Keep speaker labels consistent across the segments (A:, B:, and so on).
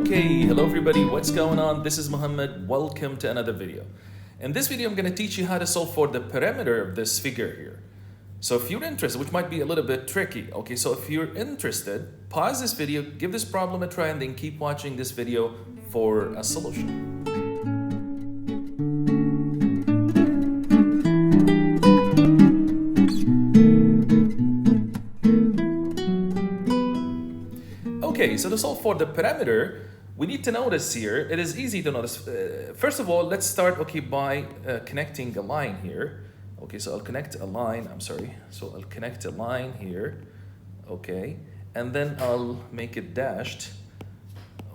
A: Okay, hello everybody, what's going on? This is Muhammad. Welcome to another video. In this video, I'm going to teach you how to solve for the perimeter of this figure here. So if you're interested, which might be a little bit tricky, okay, so if you're interested, pause this video, give this problem a try, and then keep watching this video for a solution. Okay, so to solve for the perimeter, we need to notice here, it is easy to notice. First of all, let's start, okay, by connecting a line here. Okay, so I'll connect a line, So I'll connect a line here, okay, and then I'll make it dashed.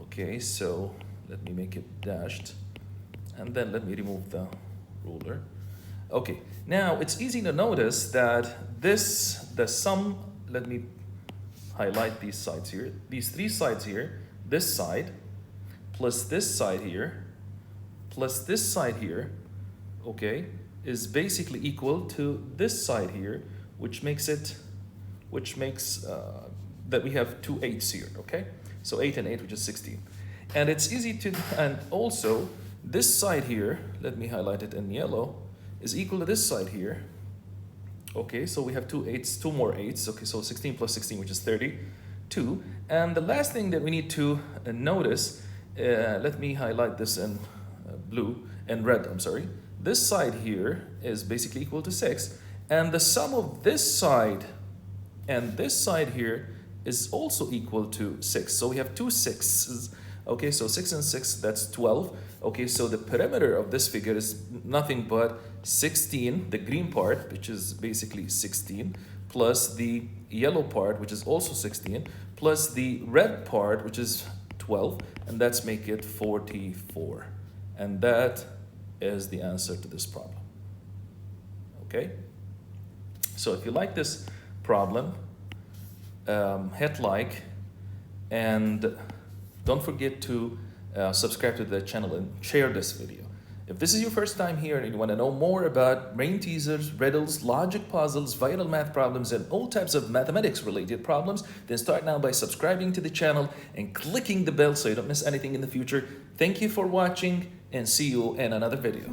A: Okay, so let me make it dashed, and then let me remove the ruler. Okay, now it's easy to notice that the sum, let me highlight these sides here, these three sides here, this side, plus this side here, plus this side here, okay, is basically equal to this side here, which makes that we have two 8s here, okay? So 8 and 8, which is 16. And it's easy to, and also this side here, let me highlight it in yellow, is equal to this side here. Okay, so we have two 8s, two more 8s. Okay, so 16 plus 16, which is 32. And the last thing that we need to notice, let me highlight this in red, This side here is basically equal to 6. And the sum of this side and this side here is also equal to 6. So we have two 6s. Okay, so 6 and 6, that's 12. Okay, so the perimeter of this figure is nothing but 16, the green part, which is basically 16, plus the yellow part, which is also 16, plus the red part, which is 12, and that's make it 44. And that is the answer to this problem. Okay? So if you like this problem, hit like, and don't forget to subscribe to the channel and share this video. If this is your first time here and you want to know more about brain teasers, riddles, logic puzzles, viral math problems, and all types of mathematics related problems, then start now by subscribing to the channel and clicking the bell so you don't miss anything in the future. Thank you for watching, and see you in another video.